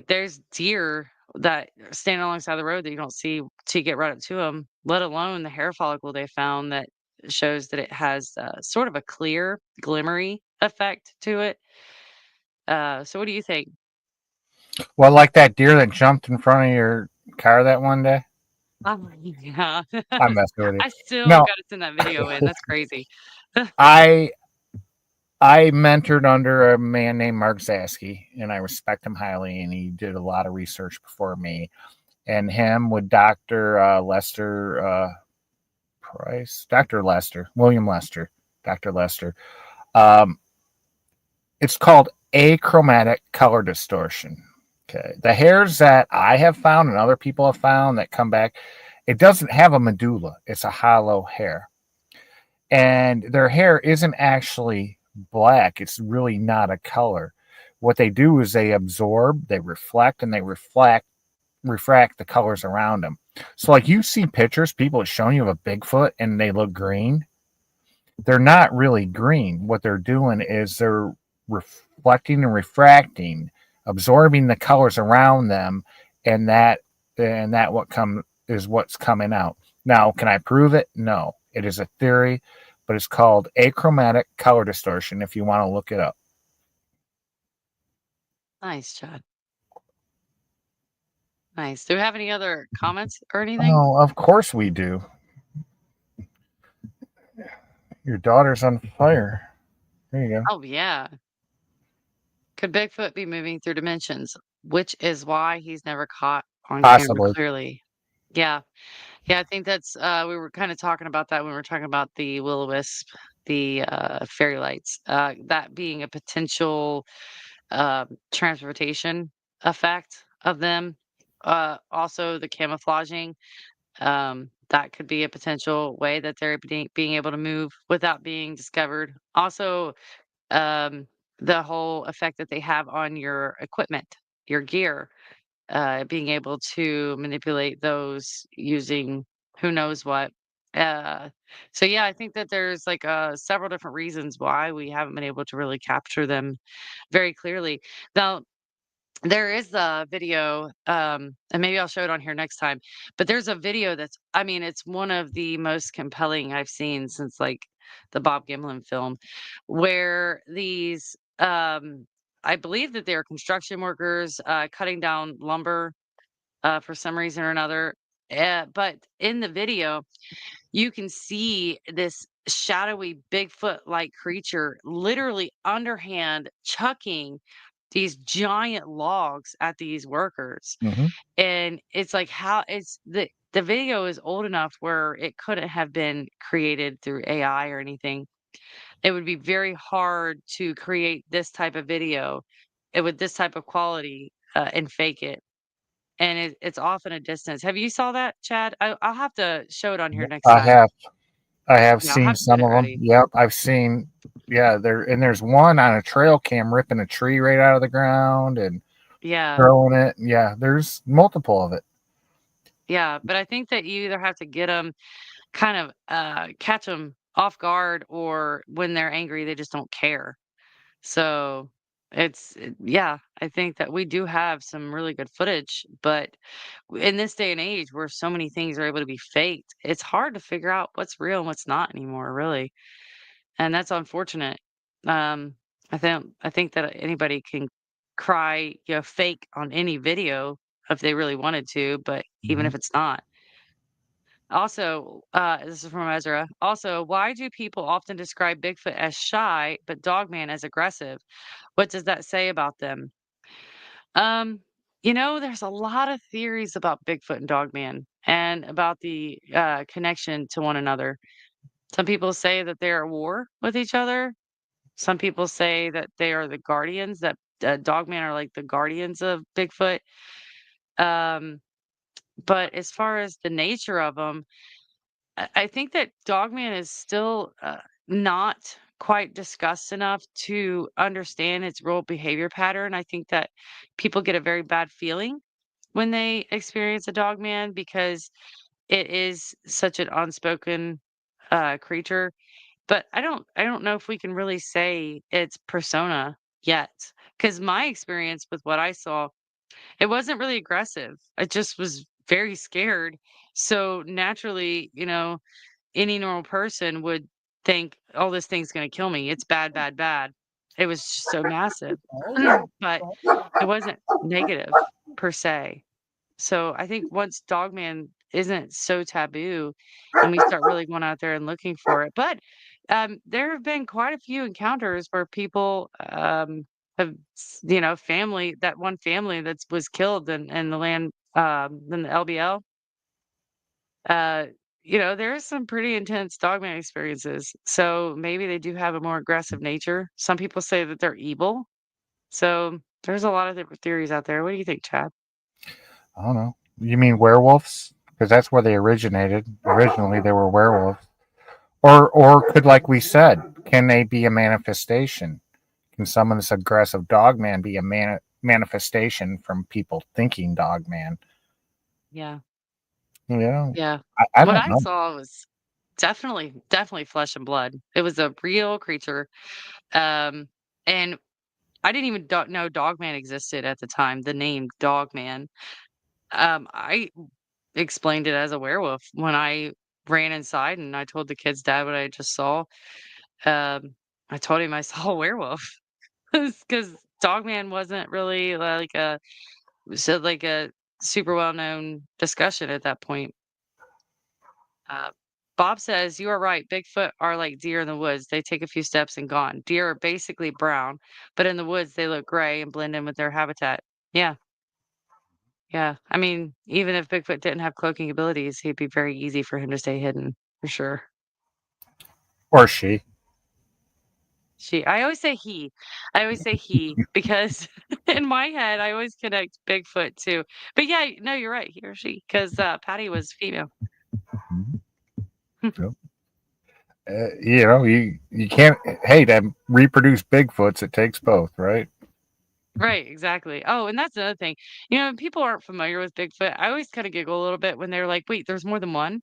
there's deer that stand alongside the road that you don't see till you get right up to them, let alone the hair follicle they found that shows that it has sort of a clear, glimmery effect to it. So what do you think? Well, like that deer that jumped in front of your car that one day. Oh, yeah. I'm messing with you. I still No, gotta send that video in. That's crazy. I I mentored under a man named Mark Zasky, and I respect him highly. And he did a lot of research before me. And him with Doctor Lester Price, Doctor Lester, William Lester, Doctor Lester. Um, it's called achromatic color distortion. Okay, the hairs that I have found and other people have found that come back, it doesn't have a medulla. It's a hollow hair, and their hair isn't actually black. It's really not a color. What they do is they absorb, they reflect, and they refract the colors around them. So, like you see pictures, people have shown you of a Bigfoot and they look green. They're not really green. What they're doing is they're reflecting and refracting, absorbing the colors around them, and that what come is what's coming out. Now, can I prove it? No. It is a theory, but it's called achromatic color distortion if you want to look it up. Nice, Chad. Nice. Do we have any other comments or anything? Oh, of course we do. Your daughter's on fire. There you go. Oh, yeah. Could Bigfoot be moving through dimensions, which is why he's never caught on camera Possibly. clearly? Yeah. Yeah, I think that's we were kind of talking about that when we were talking about the will-o-wisp, the fairy lights, that being a potential transportation effect of them. Also the camouflaging, that could be a potential way that they're being able to move without being discovered. Also, um, the whole effect that they have on your equipment, your gear, being able to manipulate those using who knows what. Uh, so yeah, I think that there's like several different reasons why we haven't been able to really capture them very clearly. Now, there is a video, and maybe I'll show it on here next time, but there's a video that's, I mean, it's one of the most compelling I've seen since like the Bob Gimlin film, where these, I believe that they're construction workers, cutting down lumber, for some reason or another. But in the video, you can see this shadowy Bigfoot-like creature literally underhand chucking these giant logs at these workers. Hmm. And it's like how it's the video is old enough where it couldn't have been created through AI or anything. It would be very hard to create this type of video with this type of quality and fake it. And it's off in a distance. Have you saw that, Chad? I'll have to show it on here next I time. have. I have Yeah, I'll seen have to get some it of them. ready. Yep, I've seen. Yeah, there's one on a trail cam ripping a tree right out of the ground and Yeah. throwing it. Yeah, there's multiple of it. Yeah, but I think that you either have to get them, kind of, catch them off guard, or when they're angry, they just don't care. So, yeah, I think that we do have some really good footage, but in this day and age where so many things are able to be faked, it's hard to figure out what's real and what's not anymore, really, and that's unfortunate. Um, I think that anybody can cry, fake on any video if they really wanted to, but even Mhm. if it's not. Also, this is from Ezra. Also, why do people often describe Bigfoot as shy, but Dogman as aggressive? What does that say about them? Um, there's a lot of theories about Bigfoot and Dogman and about the connection to one another. Some people say that they're at war with each other. Some people say that they are the guardians, that Dogman are like the guardians of Bigfoot. Um, but as far as the nature of them, I think that Dogman is still not quite discussed enough to understand its real behavior pattern. I think that people get a very bad feeling when they experience a Dogman because it is such an unspoken creature. But I don't know if we can really say its persona yet, because my experience with what I saw, it wasn't really aggressive. It just was very scared. So naturally, any normal person would think, "Oh, this thing's gonna kill me. It's bad, bad, bad." It was just so massive, but it wasn't negative per se. So I think once Dogman isn't so taboo and we start really going out there and looking for it, but there have been quite a few encounters where people family, that one family that was killed in the land, in the LBL. Uh, there's some pretty intense Dogman experiences. So maybe they do have a more aggressive nature. Some people say that they're evil. So there's a lot of different theories out there. What do you think, Chad? I don't know. You mean werewolves? Because that's where they originated. Originally, they were werewolves. Or could, like we said, can they be a manifestation? Can some of this aggressive dog man be a manifestation from people thinking dog man? Yeah. You know, Yeah. I What don't I know. saw was definitely, definitely flesh and blood. It was a real creature. Um, and I didn't even know Dogman existed at the time, the name Dogman. I explained it as a werewolf when I ran inside and I told the kid's dad what I just saw. Um, I told him I saw a werewolf because Dogman wasn't really like a super well known discussion at that point. Uh, Bob says, "You are right. Bigfoot are like deer in the woods. They take a few steps and gone. Deer are basically brown, but in the woods, they look gray and blend in with their habitat." Yeah, yeah. I mean, even if Bigfoot didn't have cloaking abilities, he'd be very easy for him to stay hidden, for sure. Or she. I always say he. I always say he because in my head, I always connect Bigfoot to. But yeah, no, you're right. He or she, because Patty was female. Mhm. Yep. You can't. Hey, to reproduce Bigfoots, it takes both, right? Right, exactly. Oh, and that's another thing. People aren't familiar with Bigfoot. I always kind of giggle a little bit when they're like, "Wait, there's more than one?"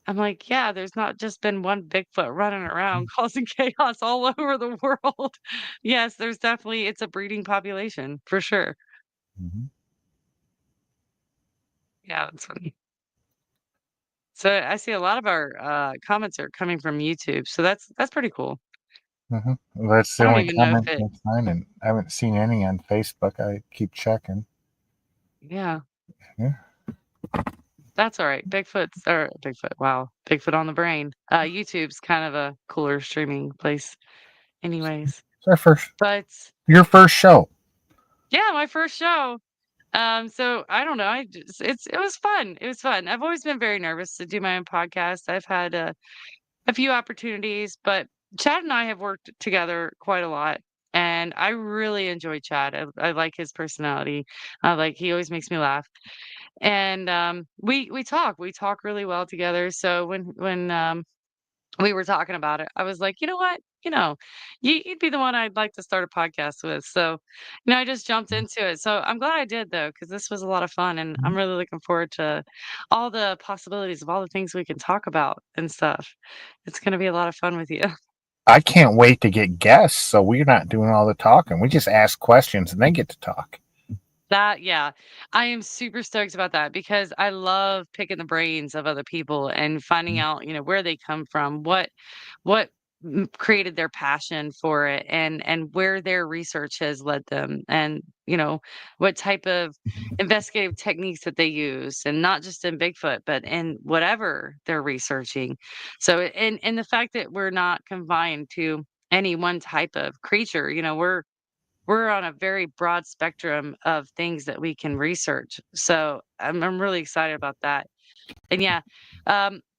I'm like, "Yeah, there's not just been one Bigfoot running around causing chaos all over the world." Yes, there's definitely it's a breeding population for sure. Hmm. Yeah, that's funny. So I see a lot of our comments are coming from YouTube, so that's pretty cool. Hmm. Well, that's I the don't only even know if comment it. that's fine, and I haven't seen any on Facebook. I keep checking. Yeah, Yeah. that's all right. Bigfoot. Wow, Bigfoot on the brain. YouTube's kind of a cooler streaming place, anyways. It's our first, But your first show. yeah, my first show. So I don't know. It was fun. It was fun. I've always been very nervous to do my own podcast. I've had a few opportunities, but Chad and I have worked together quite a lot. And I really enjoy Chad. I like his personality. He always makes me laugh. And we talk really well together. So when we were talking about it. I was like, "You know what? You'd be the one I'd like to start a podcast with." So, I just jumped into it. So I'm glad I did though, because this was a lot of fun, and I'm really looking forward to all the possibilities of all the things we can talk about and stuff. It's gonna be a lot of fun with you. I can't wait to get guests, so we're not doing all the talking. We just ask questions and they get to talk. That yeah, I am super stoked about that because I love picking the brains of other people and finding out, where they come from, what created their passion for it, and where their research has led them, and what type of investigative techniques that they use, and not just in Bigfoot, but in whatever they're researching. So, and the fact that we're not confined to any one type of creature, we're on a very broad spectrum of things that we can research. So I'm really excited about that. And yeah,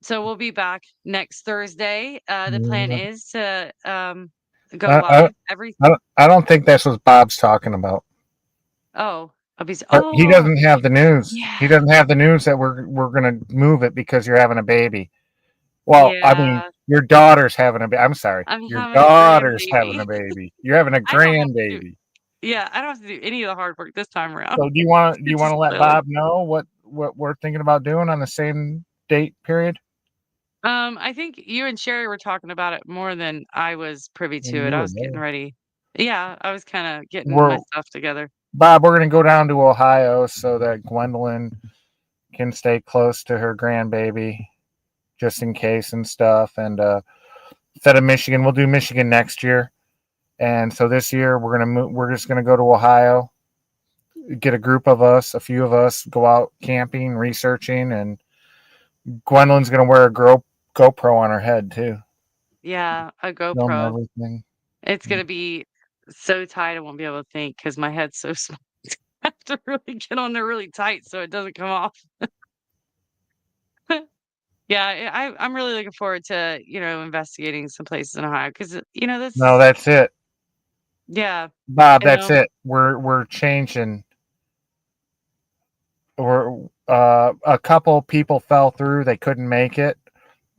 so we'll be back next Thursday. The plan Mm, is to go I, I, live every. I don't think that's what Bob's talking about. Oh, I'll be. He Oh, doesn't have the news. He yeah, doesn't have the news that we're gonna move it because you're having a baby. Well, I mean, yeah. your daughter's having a baby. I'm sorry, I'm your having a daughter's having grandbaby. a baby. You're having a I don't have to do. grandbaby. Yeah, I don't have to do any of the hard work this time around. So do you It's want just to let silly. Bob know what we're thinking about doing on the same date period? I think you and Sherry were talking about it more than I was privy And to it. you I were was getting there. ready. Yeah, I was kinda getting my We're stuff together. Bob. We're gonna go down to Ohio so that Gwendolyn can stay close to her grandbaby just in case and stuff. And instead of Michigan, we'll do Michigan next year. And so this year we're gonna move. We're just gonna go to Ohio, get a group of us, a few of us, go out camping, researching, and Gwendolyn's gonna wear a GoPro on her head too, Yeah, a film GoPro. everything. It's gonna be so tight I won't be able to think because my head's so small. I have to really get on there really tight so it doesn't come off. Yeah, I'm really looking forward to, investigating some places in Ohio because No, that's that's it, yeah, Bob. you That's know it. We're changing. We're a couple people fell through; they couldn't make it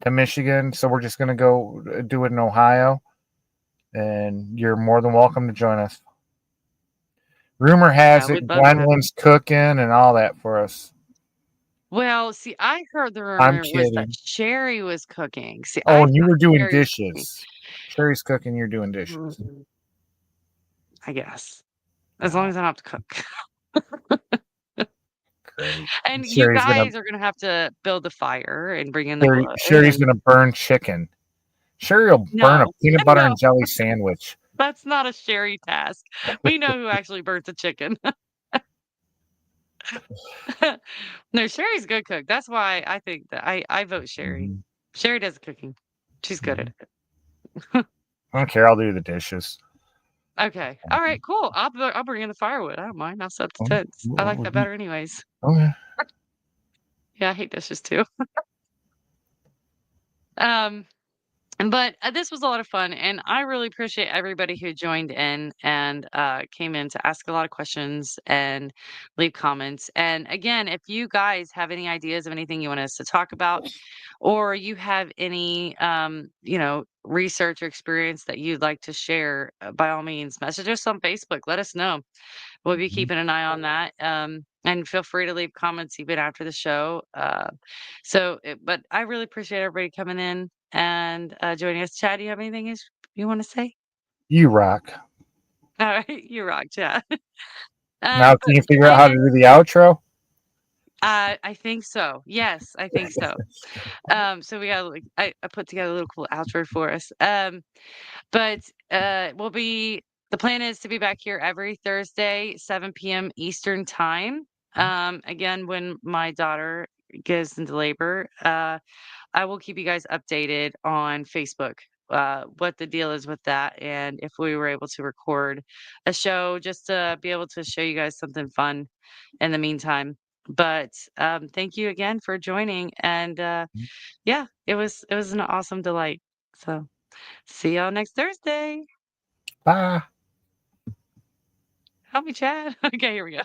to Michigan, so we're just gonna go do it in Ohio. And you're more than welcome to join us. Rumor yeah, has we'd it love to. Gwendolyn's cooking and all that for us. Well, see, I heard the I'm rumor was that kidding. Sherry was cooking. See, Oh, I and you thought were doing Sherry was cooking. dishes. Sherry's cooking, you're doing dishes. Mm, I guess, as long Oh, as I don't have to cook. great. And you Sherry's gonna guys are gonna have to build a fire and bring in the wood Sherry's and gonna burn chicken. Sherry will burn a no, peanut butter no, and jelly sandwich. that's not a Sherry task. We know who actually burnt the chicken. No, Sherry's a good cook. That's why I think that I vote Sherry. Mhm, Sherry does the cooking. She's good at mhm. it. I don't care. I'll do the dishes. Okay. All right, cool. I'll bring in the firewood. I don't mind. I'll set up the Oh, tents. I like that better anyways. okay. Yeah, I hate dishes too. Um, but this was a lot of fun, and I really appreciate everybody who joined in and came in to ask a lot of questions and leave comments. And again, if you guys have any ideas of anything you want us to talk about, or you have any, research or experience that you'd like to share, by all means, message us on Facebook. Let us know. We'll be Mhm. keeping an eye on that. And feel free to leave comments even after the show. But I really appreciate everybody coming in and joining us. Chad, do you have anything you want to say? You rock. All right, you rock, Chad. Now, But can you the figure out plan how to is, do the outro? I think so. Yes, I think so. So we got like I put together a little cool outro for us. But we'll be the plan is to be back here every Thursday, 7 p.m. Eastern time. Again, when my daughter goes into labor, I will keep you guys updated on Facebook. What the deal is with that, and if we were able to record a show just to be able to show you guys something fun in the meantime. But thank you again for joining, and yeah, it was an awesome delight. So see y'all next Thursday. Bye. Help me, Chad. Okay, here we go.